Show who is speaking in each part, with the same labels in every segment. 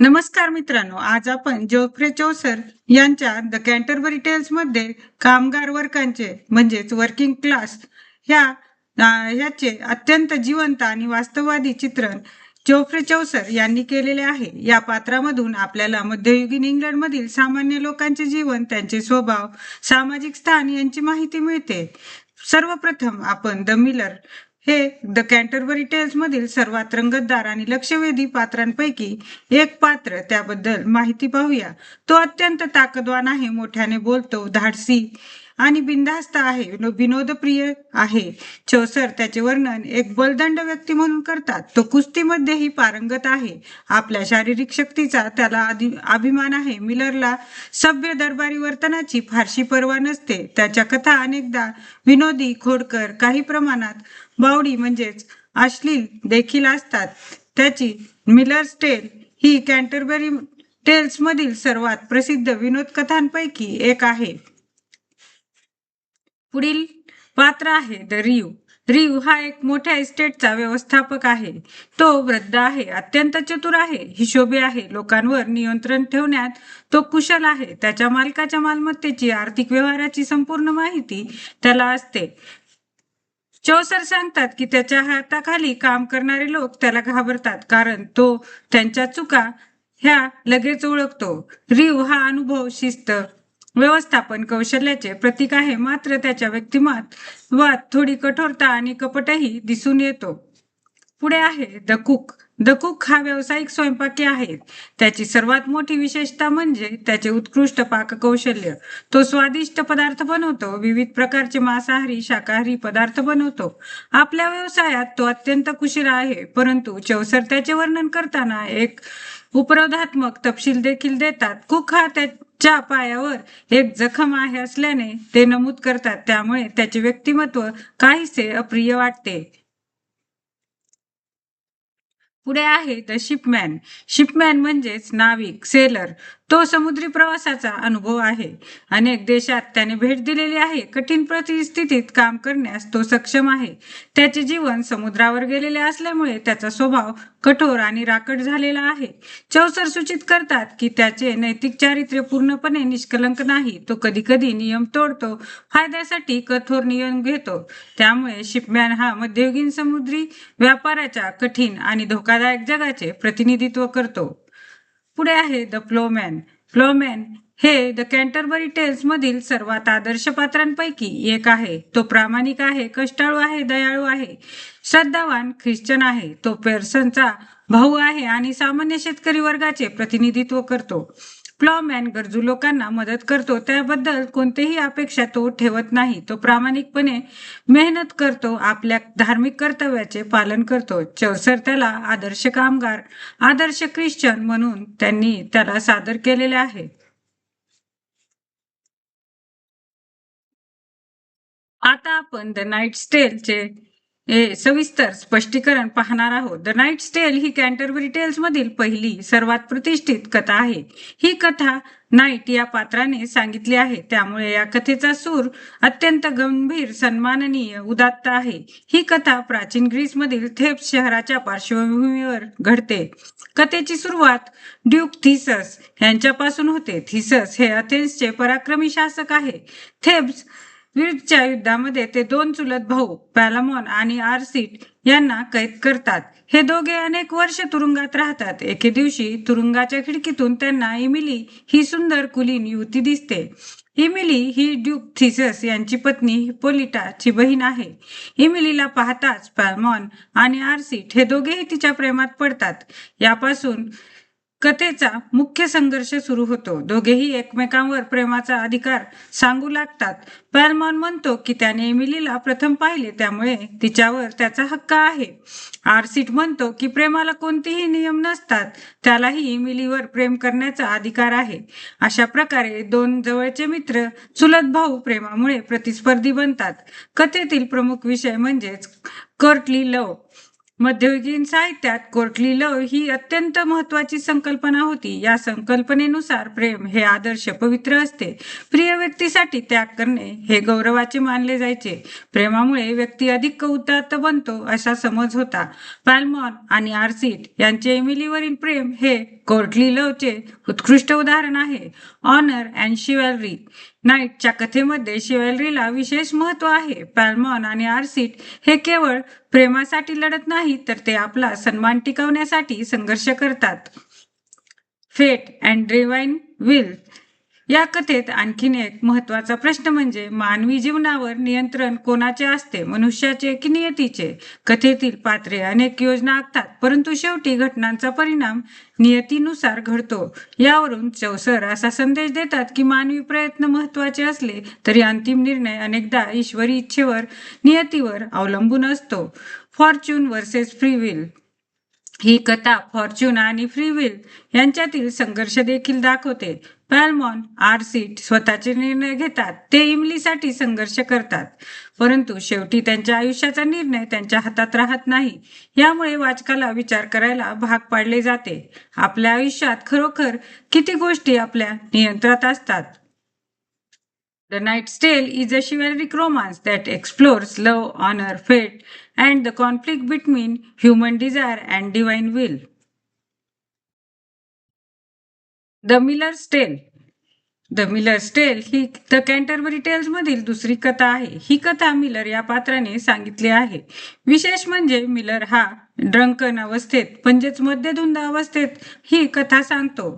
Speaker 1: नमस्कार मित्रांनो, आज आपण जोफ्रे चौसर यांच्या द कॅन्टरबरी टेल्स मध्ये कामगार वर्गांचे म्हणजेच वर्किंग क्लास ह्याचे अत्यंत जिवंत आणि वास्तववादी चित्रण जोफ्रे चौसर यांनी केलेले आहे. या पात्रामधून आपल्याला मध्ययुगीन इंग्लंडमधील सामान्य लोकांचे जीवन, त्यांचे स्वभाव, सामाजिक स्थान यांची माहिती मिळते. सर्वप्रथम आपण द मिलर हे द कॅन्टरबरी टेल्स मधील सर्वात रंगतदार आणि लक्षवेधी पात्रांपैकी एक पात्र, त्याबद्दल माहिती पाहूया. तो अत्यंत ताकदवान आहे, मोठ्याने बोलतो, धाडसी आणि बिनधास्त आहे, विनोदप्रिय आहे. चौसर त्याचे वर्णन एक बलदंड व्यक्ती म्हणून करतात. तो कुस्तीमध्येही पारंगत आहे. आपल्या शारीरिक शक्तीचा त्याला अभिमान आहे. मिलरला सभ्य दरबारी वर्तनाची फारशी पर्वा नसते. त्याच्या कथा अनेकदा विनोदी, खोडकर, काही प्रमाणात बावडी म्हणजेच अश्लील देखील असतात. त्याची मिलर्स टेल ही कॅन्टरबरी टेल्स मधील सर्वात प्रसिद्ध विनोद कथांपैकी एक आहे. पुढील पात्र आहे द रिव. रिव हा एक मोठ्या इस्टेटचा व्यवस्थापक आहे. तो वृद्ध आहे, अत्यंत चतुर आहे, हिशोबी आहे, लोकांवर नियंत्रण ठेवण्यात तो कुशल आहे. त्याच्या मालकाच्या मालमत्तेची, आर्थिक व्यवहाराची संपूर्ण माहिती त्याला असते. चौसर सांगतात की त्याच्या हाताखाली काम करणारे लोक त्याला घाबरतात, कारण तो त्यांच्या चुका ह्या लगेच ओळखतो. रिव हा अनुभव, शिस्त, व्यवस्थापन कौशल्याचे प्रतीक आहे, मात्र त्याच्या व्यक्तिमत्वात थोडी कठोरता आणि कपटही दिसून येतो. पुढे आहे द कुक. द कुक हा व्यावसायिक स्वयंपाकी आहे. त्याची सर्वात मोठी विशेषता म्हणजे त्याचे उत्कृष्ट पाककौशल्य. तो स्वादिष्ट पदार्थ बनवतो, विविध प्रकारचे मांसाहारी, शाकाहारी पदार्थ बनवतो. आपल्या व्यवसायात तो अत्यंत कुशल आहे, परंतु चौसर त्याचे वर्णन करताना एक उपरोधात्मक तपशील देखील देतात. कुक हा त्याच्या पायावर एक जखम आहे असल्याने ते नमूद करतात, त्यामुळे त्याचे व्यक्तिमत्व काहीसे अप्रिय वाटते. पुढे आहे द शिपमॅन. शिपमॅन म्हणजेच नाविक, सेलर. तो समुद्री प्रवासाचा अनुभव आहे. अनेक देशात त्याने भेट दिलेली आहे. कठीण परिस्थितीत काम करण्यास तो सक्षम आहे. त्याचे जीवन समुद्रावर गेलेले असल्यामुळे त्याचा स्वभाव कठोर आणि राकट झालेला आहे. चौसर सूचित करतात की त्याचे नैतिक चारित्र्य पूर्णपणे निष्कलंक नाही. तो कधी कधी नियम तोडतो, फायद्यासाठी कठोर नियम घेतो. त्यामुळे शिपमॅन हा मध्ययुगीन समुद्री व्यापाराच्या कठीण आणि धोकादायक जगाचे प्रतिनिधित्व करतो. पुढे आहे द फ्लोमॅन. फ्लोमॅन हे द कॅन्टरबरी टेल्स मधील सर्वात आदर्श पात्रांपैकी एक आहे. तो प्रामाणिक आहे, कष्टाळू आहे, दयाळू आहे, श्रद्धावान ख्रिश्चन आहे. तो पेअर्सनचा भाऊ आहे आणि सामान्य शेतकरी वर्गाचे प्रतिनिधित्व करतो. फ्लोमॅन गरजू लोकांना मदत करतो, त्याबद्दल कोणतेही अपेक्षा तो ठेवत नाही. तो प्रामाणिकपणे मेहनत करतो, आपल्या धार्मिक कर्तव्याचे पालन करतो. चौसर त्याला आदर्श कामगार, आदर्श ख्रिश्चन म्हणून त्यांनी त्याला सादर केलेले आहे. आता आपण द नाईट्स टेलचे सविस्तर स्पष्टीकरण पाहणार आहोत. द नाईट्स टेल ही कॅन्टरबरी टेल्स मधील पहिली सर्वात प्रतिष्ठित कथा आहे. ही कथा नाईट या पात्राने सांगितली आहे, त्यामुळे या कथेचा सूर अत्यंत गंभीर, सन्माननीय, उदात्त आहे. ही कथा प्राचीन ग्रीसमधील थेब्स शहराच्या पार्श्वभूमीवर घडते. कथेची सुरुवात ड्यूक थिसस यांच्यापासून होते. थिसस हे अथेन्सचे पराक्रमी शासक आहे. थेब्स विरुद्धच्या युद्धामध्ये ते दोन चुलत भाऊ पॅलामॉन आणि आर्सिट यांना कैद करतात. हे दोघे अनेक वर्ष तुरुंगात राहतात. एके दिवशी तुरुंगाच्या खिडकीतून त्यांना इमिली ही सुंदर कुलीन युवती दिसते. इमिली ही ड्यूक थिसस यांची पत्नी हिप्पोलिटाची बहीण आहे. इमिलीला पाहताच पॅलामॉन आणि आर्सिट हे दोघेही तिच्या प्रेमात पडतात. यापासून कथेचा मुख्य संघर्ष सुरू होतो. दोघेही एकमेकांवर प्रेमाचा अधिकार सांगू लागतात. पॅलमॉन म्हणतो की त्याने एमिलीला प्रथम पाहिले, त्यामुळे तिच्यावर त्याचा हक्क आहे. आर्सिट म्हणतो की प्रेमाला कोणतेही नियम नसतात, त्यालाही एमिलीवर प्रेम करण्याचा अधिकार आहे. अशा प्रकारे दोन जवळचे मित्र, चुलत भाऊ, प्रेमामुळे प्रतिस्पर्धी बनतात. कथेतील प्रमुख विषय म्हणजेच कोर्टली लव्ह. मध्ययुगीन साहित्यात कोर्टली लव्ह ही अत्यंत महत्वाची संकल्पना होती. या संकल्पनेनुसार प्रेम हे आदर्श, पवित्र असते. प्रिय व्यक्तीसाठी त्याग करणे हे गौरवाचे मानले जायचे. प्रेमामुळे व्यक्ती अधिक उदात्त बनतो असा समज होता. पॅलमॉन आणि आर्सिट यांचे एमिलीवरील प्रेम हे कोर्टली लवचे उत्कृष्ट उदाहरण आहे. ऑनर अँड शिवॅलरी नाईटच्या कथेमध्ये शिवॅलरीला विशेष महत्व आहे. पॅलमॉन आणि आर्सीट हे केवळ प्रेमासाठी लढत नाही, तर ते आपला सन्मान टिकवण्यासाठी संघर्ष करतात. फेट अँड डिवाइन विल या कथेत आणखीन एक महत्वाचा प्रश्न म्हणजे मानवी जीवनावर नियंत्रण कोणाचे असते, मनुष्याचे की नियतीचे? कथेतील पात्रे अनेक योजना आखतात, परंतु शेवटी घटनांचा परिणाम नियतीनुसार घडतो. यावरून चौसर असा संदेश देतात की मानवी प्रयत्न महत्वाचे असले तरी अंतिम निर्णय अनेकदा ईश्वरी इच्छेवर, नियतीवर अवलंबून असतो. Fortune versus free will he कथा फॉर्च्यून आणि फ्री विल यांच्यातील संघर्ष देखील दाखवते. पॅलमॉन, आर्सीट स्वतःचे निर्णय घेतात, ते इमलीसाठी संघर्ष करतात, परंतु शेवटी त्यांच्या आयुष्याचा निर्णय त्यांच्या हातात राहत नाही. यामुळे वाचकाला विचार करायला भाग पाडले जाते. आपल्या आयुष्यात खरोखर किती गोष्टी आपल्या नियंत्रणात असतात? The Knight's Tale is a chivalric romance that explores love, honor, fate, and the conflict between human desire and divine will. The Miller's Tale. The miller's tale ही द कॅन्टरबरी टेल्स मधील दुसरी कथा आहे. ही कथा मिलर या पात्राने सांगितली आहे. विशेष म्हणजे मिलर हा ड्रंकन अवस्थेत म्हणजेच मध्यधुंद अवस्थेत ही कथा सांगतो.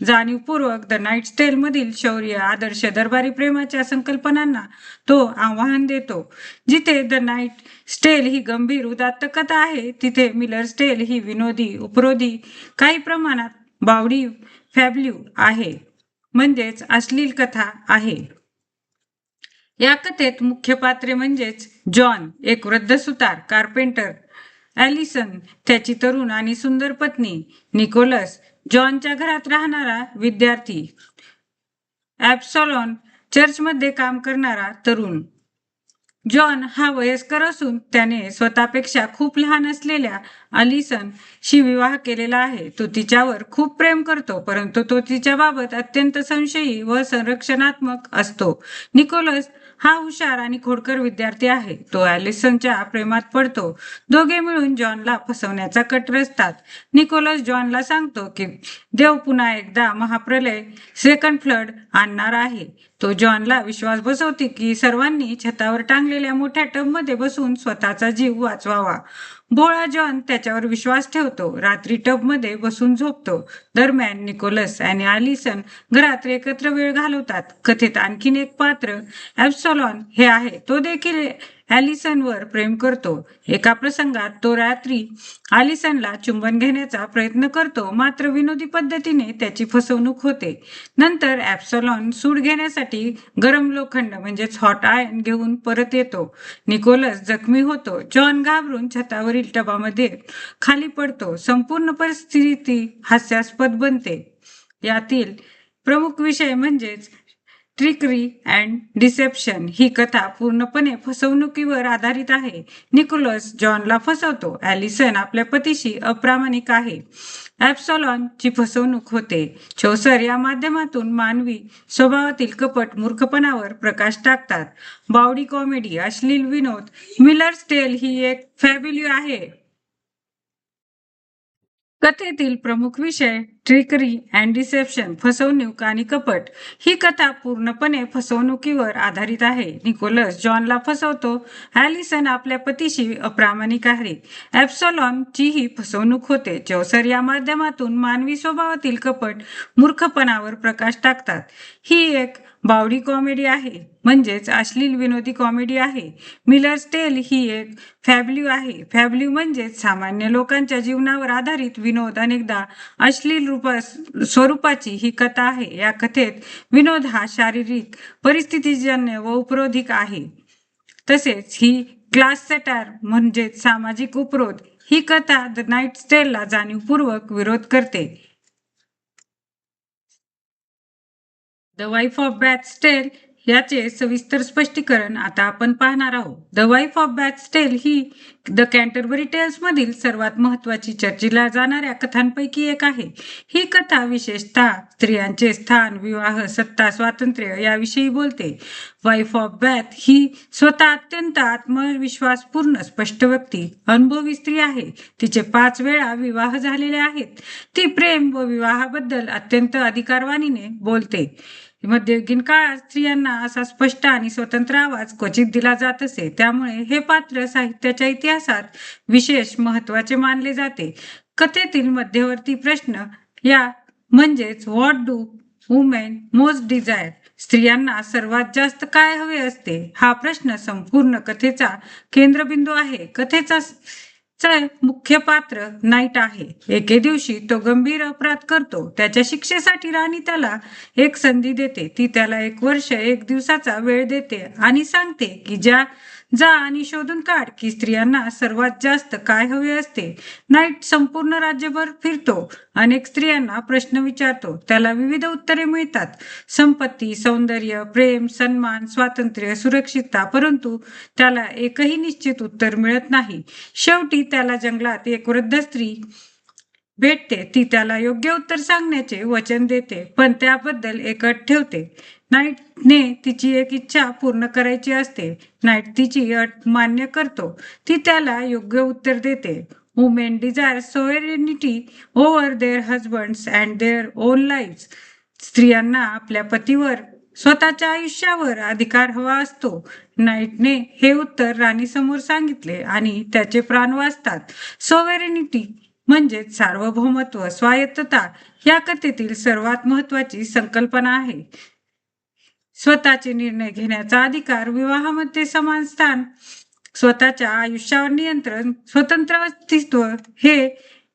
Speaker 1: जाणीवपूर्वक द नाईट्स टेल मधील शौर्य, आदर्श, दरबारी प्रेमाच्या संकल्पनांना तो आव्हान देतो. जिथे द नाईट्स टेल ही गंभीर उदात्त कथा आहे, तिथे मिलर्स टेल ही विनोदी, उपरोधी, काही प्रमाणात बावडी फॅब्ल्यू आहे, म्हणजेच अश्लील कथा आहे. या कथेत मुख्य पात्रे म्हणजेच जॉन, एक वृद्ध सुतार, कार्पेंटर, ॲलिसन त्याची तरुण आणि सुंदर पत्नी, निकोलस जॉनच्या घरात राहणारा विद्यार्थी, ॲब्सॉलॉन चर्चमध्ये काम करणारा तरुण. जॉन हा वयस्कर असून त्याने स्वतःपेक्षा खूप लहान असलेल्या अलिसन शी विवाह केलेला आहे. तो तिच्यावर खूप प्रेम करतो, परंतु तो तिच्याबाबत अत्यंत संशयी व संरक्षणात्मक असतो. निकोलस हा हुशार आणि खोडकर विद्यार्थी आहे. तो ॲलिसनच्या प्रेमात पडतो. दोघे मिळून जॉनला फसवण्याचा कट रचतात. निकोलस जॉनला सांगतो की देव पुन्हा एकदा महाप्रलय, सेकंड फ्लड आणणार आहे. तो जॉनला विश्वास बसवते की सर्वांनी छतावर टांगलेल्या मोठ्या टबमध्ये बसून स्वतःचा जीव वाचवावा. भोळा जॉन त्याच्यावर विश्वास ठेवतो. रात्री टबमध्ये बसून झोपतो. दरम्यान निकोलस आणि ॲलिसन घरात एकत्र वेळ घालवतात. कथेत आणखीन एक पात्र ॲब्सॉलॉन हे आहे. तो देखील ॲलिसनवर प्रेम करतो. एका प्रसंगात तो रात्री ॲलिसनला चुंबन घेण्याचा प्रयत्न करतो, मात्र विनोदी पद्धतीने त्याची फसवणूक होते. नंतर ॲब्सॉलॉन सूड घेण्यासाठी गरम लोखंड म्हणजेच हॉट आयर्न घेऊन परत येतो. निकोलस जखमी होतो. जॉन घाबरून छतावरील टबामध्ये खाली पडतो. संपूर्ण परिस्थिती हास्यास्पद बनते. यातील प्रमुख विषय म्हणजेच ट्रिकरी अँड डिसेप्शन. ही कथा पूर्णपणे फसवणुकीवर आधारित आहे. निकोलस जॉनला फसवतो. ॲलिसन आपल्या पतीशी अप्रामाणिक आहे. ॲब्सॉलॉनची फसवणूक होते. चौसर या माध्यमातून मानवी स्वभावातील कपट, मूर्खपणावर प्रकाश टाकतात. बावडी कॉमेडी, अश्लील विनोद. मिलर्स टेल ही एक फॅब्युली आहे. कथेतील प्रमुख विषय ट्रिकरी अँड डिसेप्शन, फसवणूक आणि कपट. ही कथा पूर्णपणे फसवणुकीवर आधारित आहे. निकोलस जॉनला फसवतो. ॲलिसन आपल्या पतीशी अप्रामाणिक आहे. ॲब्सॉलॉनची ही फसवणूक होते. चौसर या माध्यमातून मानवी स्वभावातील कपट, मूर्खपणावर प्रकाश टाकतात. ही एक बावडी कॉमेडी आहे, म्हणजेच अश्लील विनोदी कॉमेडी आहे. मिलर्स टेल ही एक फॅब्ल्यू आहे. फॅब्ल्यू म्हणजेच सामान्य लोकांच्या जीवनावर आधारित विनोद, अनेकदा अश्लील स्वरूपाची ही कथा आहे. या कथेत विनोद हा शारीरिक, परिस्थितीजन्य व उपरोधिक आहे. तसेच ही क्लास सेटायर म्हणजेच सामाजिक उपरोध. ही कथा द नाईट्स टेलला जाणीवपूर्वक विरोध करते. The wife of Bath's tale याचे सविस्तर स्पष्टीकरण आता आपण पाहणार आहोत. The wife of Bath's tale ही द कॅन्टरबरी टेल्स मधील सर्वात महत्वाची चर्चिला जाणाऱ्या कथांपैकी एक आहे. ही कथा विशेषतः स्त्रियांचे स्थान, विवाह, सत्ता, स्वातंत्र्य याविषयी बोलते. वाईफ ऑफ बॅथ ही स्वतः अत्यंत आत्मविश्वासपूर्ण, स्पष्ट व्यक्ती, अनुभवी स्त्री आहे. तिचे 5 वेळा विवाह झालेले आहेत. ती प्रेम व विवाहाबद्दल अत्यंत अधिकारवाणीने बोलते. मध्ययुगीन काळात स्त्रियांना असा स्पष्ट आणि स्वतंत्र आवाज क्वचित दिला जात असे. त्यामुळे हे पात्र साहित्याच्या इतिहासात विशेष महत्त्वाचे मानले जाते. कथेतील मध्यवर्ती प्रश्न या म्हणजेच what do women most desire, स्त्रियांना सर्वात जास्त काय हवे असते, हा प्रश्न संपूर्ण कथेचा केंद्रबिंदू आहे. कथेचा मुख्य पात्र नाईट आहे. एके दिवशी तो गंभीर अपराध करतो. त्याच्या शिक्षेसाठी राणी त्याला एक संधी देते. ती त्याला 1 वर्ष 1 दिवसाचा वेळ देते आणि सांगते की जा आणि शोधून काढ की स्त्रियांना सर्वात जास्त काय हवे असते. नाईट संपूर्ण राज्यभर फिरतो. अनेक स्त्रियांना प्रश्न विचारतो. त्याला विविध उत्तरे मिळतात. संपत्ती, सौंदर्य, प्रेम, सन्मान, स्वातंत्र्य, सुरक्षितता, परंतु त्याला एकही निश्चित उत्तर मिळत नाही. शेवटी त्याला जंगलात एक वृद्ध स्त्री भेटते. ती त्याला योग्य उत्तर सांगण्याचे वचन देते, पण त्याबद्दल एक अट ठेवते. नाईटने तिची एक इच्छा पूर्ण करायची असते. नाईट तिची अट मान्य करतो. ती त्याला योग्य उत्तर देते. Women desire sovereignty over their husbands and their own lives. स्त्रियांना आपल्या पतीवर, स्वतःच्या आयुष्यावर अधिकार हवा असतो. नाईटने हे उत्तर राणीसमोर सांगितले आणि त्याचे प्राण वाचतात. सोव्हरेनिटी म्हणजेच सार्वभौमत्व, स्वायत्तता या कथेतील सर्वात महत्वाची संकल्पना आहे. स्वतःचे निर्णय घेण्याचा अधिकार, विवाहामध्ये समान स्थान, स्वतःच्या आयुष्यावर नियंत्रण, स्वतंत्र अस्तित्व, हे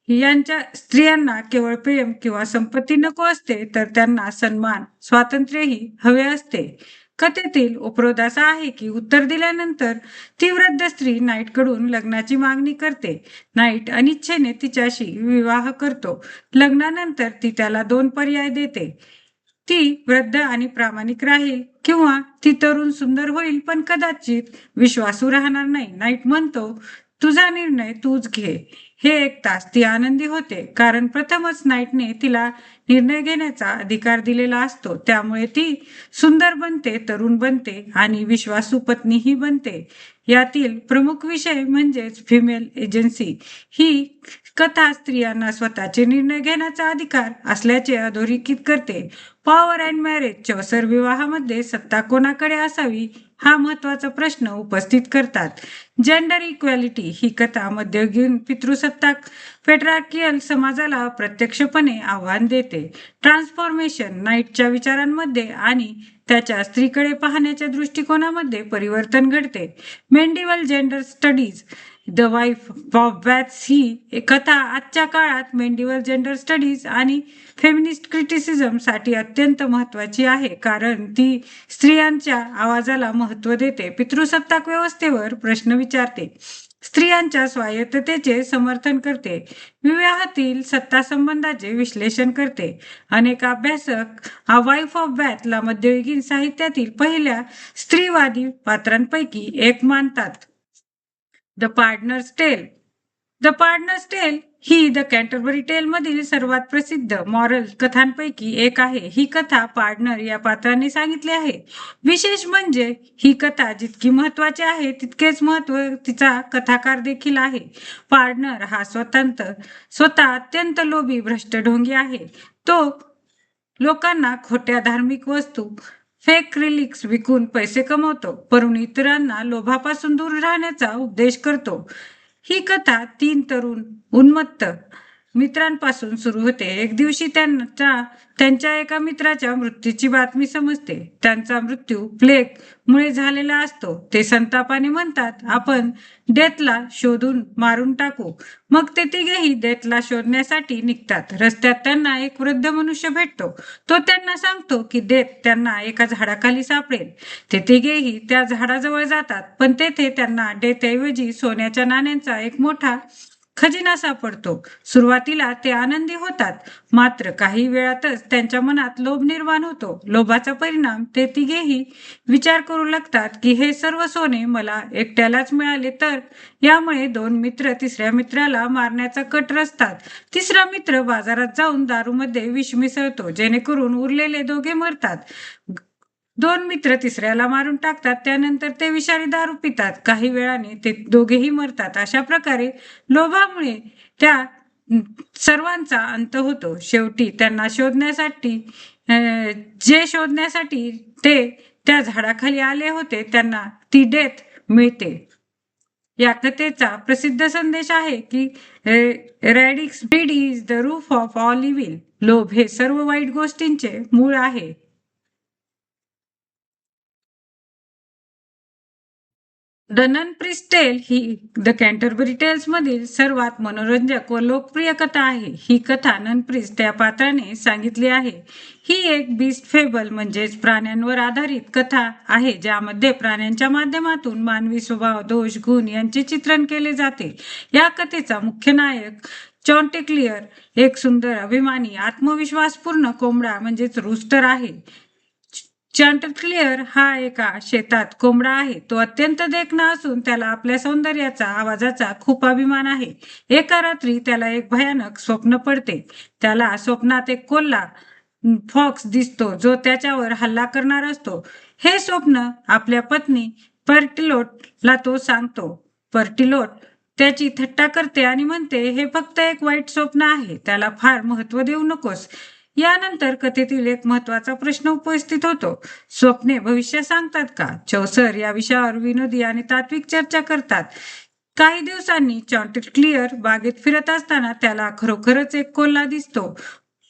Speaker 1: यांच्या स्त्रियांना केवळ प्रेम किंवा संपत्ती नको असते, तर त्यांना सन्मान, स्वातंत्र्यही हवे असते. कथेतील उपरोध असा आहे की उत्तर दिल्यानंतर ती वृद्ध स्त्री नाईटकडून लग्नाची मागणी करते. नाईट अनिच्छेने तिच्याशी विवाह करतो. लग्नानंतर ती त्याला 2 पर्याय देते. ती वृद्ध आणि प्रामाणिक राहील किंवा ती तरुण सुंदर होईल पण कदाचित विश्वासू राहणार नाही. नाईट म्हणतो, तुझा निर्णय तूच घे. हे ऐकताच ती आनंदी होते, कारण प्रथमच नाईटने तिला निर्णय घेण्याचा अधिकार दिलेला असतो. त्यामुळे ती सुंदर बनते, तरुण बनते आणि विश्वासू पत्नीही बनते. यातील प्रमुख विषय म्हणजेच फिमेल एजन्सी. ही कथा स्त्रियांना स्वतःचे निर्णय घेण्याचा अधिकार असल्याचे अधोरेखित करते. पॉवर अँड मॅरेज, चौसर विवाहामध्ये सत्ता कोणाकडे असावी हा महत्वाचा प्रश्न उपस्थित करतात. जेंडर इक्वॅलिटी ही कथा मध्ययुगीन पितृसत्ताक पेट्रार्कियल समाजाला प्रत्यक्षपणे आव्हान देते. ट्रान्सफॉर्मेशन, नाईटच्या विचारांमध्ये आणि त्याच्या स्त्रीकडे पाहण्याच्या दृष्टिकोनामध्ये परिवर्तन घडते. Medieval gender studies, the wife of Bath ही कथा आजच्या काळात मेंडिवल जेंडर स्टडीज आणि फेमिनिस्ट क्रिटिसिझम साठी अत्यंत महत्वाची आहे, कारण ती स्त्रियांच्या आवाजाला महत्त्व देते, पितृसत्ताक व्यवस्थेवर प्रश्न विचारते, स्त्रियांच्या स्वायत्ततेचे समर्थन करते, विवाहातील सत्ता संबंधाचे विश्लेषण करते. अनेक अभ्यासक वाईफ ऑफ बॅथला मध्ययुगीन साहित्यातील पहिल्या स्त्रीवादी पात्रांपैकी एक मानतात. The partner's tale. The partner's tale ही द कॅन्टरबरी टेल मधील सर्वात प्रसिद्ध मॉरल कथांपैकी एक आहे. ही कथा पार्टनर या पात्राने सांगितली आहे. विशेष म्हणजे ही कथा जितकी महत्वाची आहे तितकेच महत्व तिचा कथाकार देखील आहे. पार्टनर हा स्वतः अत्यंत लोभी, भ्रष्ट ढोंगी आहे. तो लोकांना खोट्या धार्मिक वस्तू, फेक रिलिक्स विकून पैसे कमवतो, परंतु इतरांना लोभापासून दूर राहण्याचा उपदेश करतो. ही कथा 3 तरुण उन्मत्त मित्रांपासून सुरू होते. एक दिवशी त्यांच्या एका मित्राच्या मृत्यूची बातमी समजते. त्यांचा मृत्यू प्लेग मुळे झालेला असतो. ते संतापाने म्हणतात, आपण डेथला शोधून मारून टाकू. मग ते तिघेही डेथला शोधण्यासाठी निघतात. रस्त्यात त्यांना एक वृद्ध मनुष्य भेटतो. तो त्यांना सांगतो की डेथ त्यांना एका झाडाखाली सापडेल. ते तिघेही त्या झाडाजवळ जातात, पण तेथे त्यांना डेथऐवजी सोन्याच्या नाण्यांचा एक मोठा खजिना सापडतो. सुरुवातीला ते आनंदी होतात, मात्र काही वेळातच त्यांच्या मनात लोभ निर्माण होतो. लोभाचा परिणाम ते तिघेही विचार करू लागतात की हे सर्व सोने मला एकट्यालाच मिळाले तर. यामुळे 2 मित्र तिसऱ्या मित्राला मारण्याचा कट रचतात. तिसरा मित्र बाजारात जाऊन दारूमध्ये विष मिसळतो, जेणेकरून उरलेले दोघे मरतात. दोन मित्र तिसऱ्याला मारून टाकतात. त्यानंतर ते विषारी दारू पितात. काही वेळाने ते दोघेही मरतात. अशा प्रकारे लोभामुळे त्या सर्वांचा अंत होतो. शेवटी त्यांना शोधण्यासाठी जे शोधण्यासाठी ते त्या झाडाखाली आले होते त्यांना ती डेथ मिळते. या कथेचा प्रसिद्ध संदेश आहे की radix greed is the root of all evil. लोभ हे सर्व वाईट गोष्टींचे मूळ आहे. द नन प्रिस्ट टेल ही द कॅन्टरबरी टेल्स मधील सर्वात मनोरंजक व लोकप्रिय कथा आहे. ही कथा नन प्रिस्ट त्या पात्राने सांगितली आहे. ही एक बीस्ट फेबल म्हणजेच प्राण्यांवर आधारित कथा आहे ज्यामध्ये प्राण्यांच्या माध्यमातून मानवी स्वभाव, दोष, गुण यांचे चित्रण केले जाते. या कथेचा मुख्य नायक चॉन्टेक्लिअर एक सुंदर, अभिमानी, आत्मविश्वासपूर्ण कोंबडा म्हणजेच रूस्टर आहे. चॉन्टेक्लिअर हा एका शेतात कोंबडा आहे. तो अत्यंत देखणा असून त्याला आपल्या सौंदर्याचा, आवाजाचा खूप अभिमान आहे. एका रात्री त्याला एक भयानक स्वप्न पडते. त्याला स्वप्नात एक कोल्हा फॉक्स दिसतो जो त्याच्यावर हल्ला करणार असतो. हे स्वप्न आपल्या पत्नी पर्टिलोटला तो सांगतो. पर्टिलोट त्याची थट्टा करते आणि म्हणते, हे फक्त एक वाईट स्वप्न आहे, त्याला फार महत्व देऊ नकोस. यानंतर कथेतील एक महत्वाचा प्रश्न उपस्थित होतो. स्वप्ने भविष्य सांगतात का? चौसर या विषयावर विनोदी आणि तात्विक चर्चा करतात. काही दिवसांनी चॉन्टेक्लिअर बागेत फिरत असताना त्याला खरोखरच एक कोल्हा दिसतो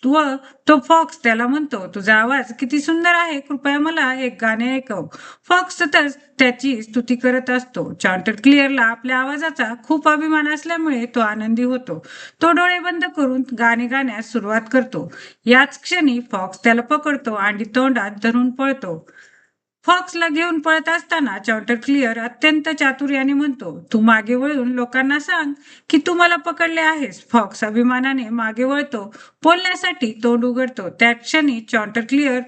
Speaker 1: व तो फॉक्स त्याला म्हणतो, तुझा आवाज किती सुंदर आहे, कृपया मला एक गाणे ऐकव. फॉक्स सतत त्याची स्तुती करत असतो. चॉन्टेक्लिअरला आपल्या आवाजाचा खूप अभिमान असल्यामुळे तो आनंदी होतो. तो डोळे बंद करून गाणे गाण्यास सुरुवात करतो. याच क्षणी फॉक्स त्याला पकडतो आणि तोंडात धरून पळतो. फॉक्सला घेऊन पळत असताना चॉन्टेक्लिअर अत्यंत चातुर्याने म्हणतो, तू मागे वळून लोकांना सांग की तू मला पकडले आहेस. फॉक्स अभिमानाने मागे वळतो, बोलण्यासाठी तोंड उघडतो. त्या क्षणी चॉन्टेक्लिअर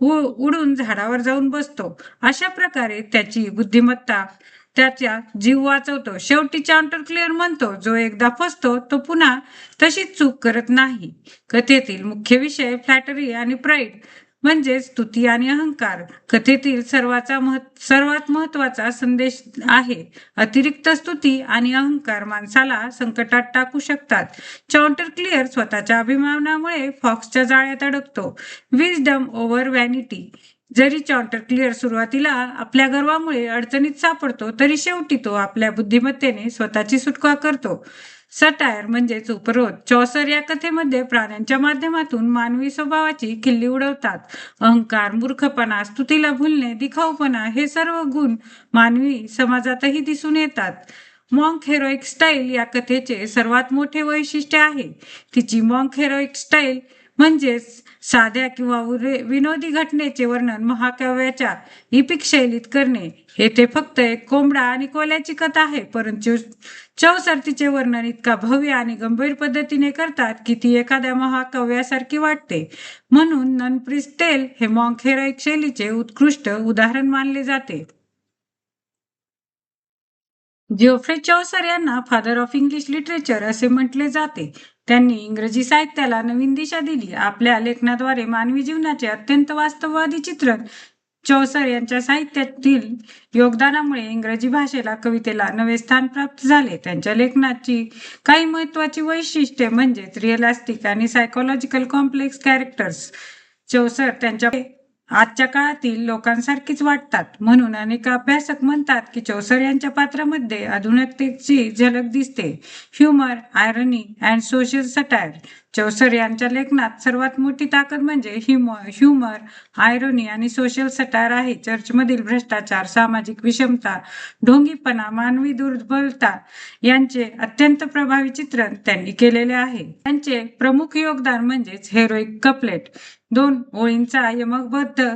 Speaker 1: उडून झाडावर जाऊन बसतो. अशा प्रकारे त्याची बुद्धिमत्ता त्याचा जीव वाचवतो. शेवटी चॉन्टेक्लिअर म्हणतो, जो एकदा फसतो तो पुन्हा तशीच चूक करत नाही. कथेतील मुख्य विषय फ्लॅटरी आणि प्राईड म्हणजे स्तुती आणि अहंकार. कथेतील सर्वात महत्वाचा संदेश आहे. अतिरिक्त स्तुती आणि अहंकार माणसाला संकटात टाकू शकतात. चॉन्टेक्लिअर स्वतःच्या अभिमानामुळे फॉक्सच्या जाळ्यात अडकतो. Wisdom over vanity. जरी चॉन्टेक्लिअर सुरुवातीला आपल्या गर्वामुळे अडचणीत सापडतो तरी शेवटी तो आपल्या बुद्धिमत्तेने स्वतःची सुटका करतो. सटायर म्हणजेच उपरोध. चौसर या कथेमध्ये प्राण्यांच्या माध्यमातून मानवी स्वभावाची खिल्ली उडवतात. अहंकार, मूर्खपणा, स्तुतीला भुलणे, दिखाऊपणा हे सर्व गुण मानवी समाजातही दिसून येतात. मॉन्क हेरोइक स्टाईल या कथेचे सर्वात मोठे वैशिष्ट्य आहे. तिची मॉन्क हेरोइक स्टाईल म्हणजेच साध्या किंवा विनोदी घटनेचे वर्णन महाकाव्याच्या इपिक शैलीत करणे. येथे फक्त एक कोंबडा आणि कोल्याची कथा आहे, परंतु चौसर तिचे वर्णन इतका भव्य आणि गंभीर पद्धतीने करतात की ती एखाद्या महाकाव्यासारखी वाटते. म्हणून नन प्रिस्ट टेल हे मॉन्क हेरोइक शैलीचे उत्कृष्ट उदाहरण मानले जाते. जिओफ्रे चौसर यांना फादर ऑफ इंग्लिश लिटरेचर असे म्हटले जाते. त्यांनी इंग्रजी साहित्याला नवीन दिशा दिली. आपल्या लेखनाद्वारे मानवी जीवनाचे अत्यंत वास्तववादी चित्रण. चौसर यांच्या साहित्यातील योगदानामुळे इंग्रजी भाषेला, कवितेला नवे स्थान प्राप्त झाले. त्यांच्या लेखनाची काही महत्वाची वैशिष्ट्ये म्हणजेच रिअलिस्टिक आणि सायकोलॉजिकल कॉम्प्लेक्स कॅरेक्टर्स. चौसर त्यांच्या आजच्या काळातील लोकांसारखीच वाटतात. म्हणून अनेक अभ्यासक म्हणतात की चौसर यांच्या पात्रामध्ये आधुनिकतेची झलक दिसते. ह्युमर, आयरनी अँड सोशल सटायर. चौसर यांच्या लेखनात सर्वात मोठी ताकद म्हणजे ह्युमर, आयरोनी आणि सोशल सटायर आहे. चर्चमधील भ्रष्टाचार, सामाजिक विषमता, ढोंगीपणा, मानवी दुर्बलता यांचे अत्यंत प्रभावी चित्रण त्यांनी केलेले आहे. त्यांचे प्रमुख योगदान म्हणजेच हेरोइक कपलेट, 2 ओळींचा यमकबद्ध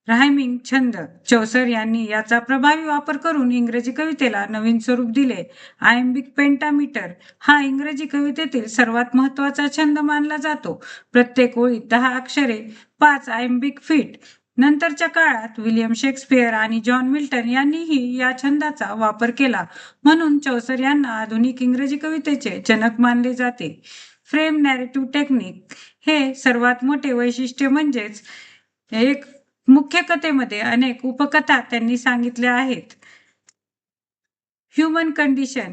Speaker 1: रायमिंग छंद. चौसर यांनी याचा प्रभावी वापर करून इंग्रजी कवितेला नवीन स्वरूप दिले. आयम्बिक पेंटामीटर हा इंग्रजी कवितेतील सर्वात महत्वाचा छंद मानला जातो. प्रत्येक ओळीत 10 अक्षरे, 5 आयम्बिक फीट. नंतरच्या काळात विलियम शेक्सपियर आणि जॉन मिल्टन यांनीही या छंदाचा वापर केला. म्हणून चौसर यांना आधुनिक इंग्रजी कवितेचे जनक मानले जाते. फ्रेम नॅरेटिव्ह टेक्निक हे सर्वात मोठे वैशिष्ट्य म्हणजेच एक मुख्य कथेमध्ये अनेक उपकथा त्यांनी सांगितल्या आहेत. Human condition.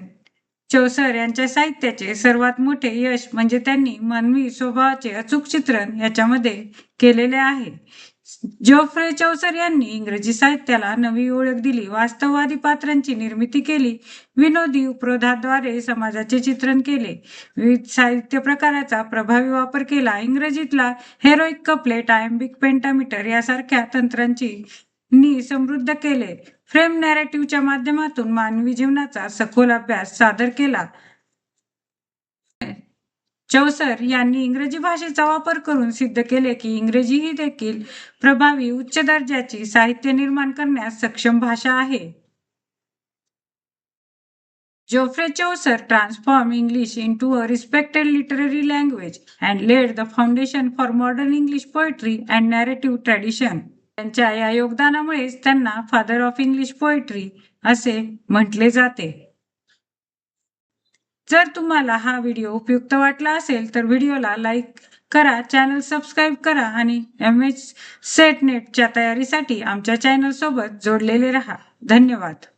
Speaker 1: चौसर यांच्या साहित्याचे सर्वात मोठे यश म्हणजे त्यांनी मानवी स्वभावाचे अचूक चित्रण याच्यामध्ये केलेले आहे. जोफ्रे चौसर यांनी इंग्रजी साहित्याला नवी ओळख दिली, वास्तववादी पात्रांची निर्मिती केली, विनोदी उपरोधाद्वारे समाजाचे चित्रण केले, विविध साहित्य प्रकाराचा प्रभावी वापर केला, इंग्रजीतला हेरोइक कपलेट, आयम्बिक पेंटामीटर यासारख्या तंत्रांची समृद्ध केले, फ्रेम नॅरेटिव्हच्या माध्यमातून मानवी जीवनाचा सखोल अभ्यास सादर केला. चौसर यांनी इंग्रजी भाषेचा वापर करून सिद्ध केले की इंग्रजी ही देखील प्रभावी उच्च दर्जाची साहित्य निर्माण करण्यास सक्षम भाषा आहे. Geoffrey Chaucer transformed English into a respected literary language and laid the foundation for modern English poetry and narrative tradition. त्यांच्या या योगदानामुळेच त्यांना फादर ऑफ इंग्लिश पोएट्री असे म्हटले जाते. जर तुम्हाला हा व्हिडिओ उपयुक्त वाटला असेल तर व्हिडिओला लाईक करा, चॅनल सबस्क्राईब करा आणि MH सेट नेटच्या तयारीसाठी आमच्या चॅनल सोबत जोडलेले रहा. धन्यवाद.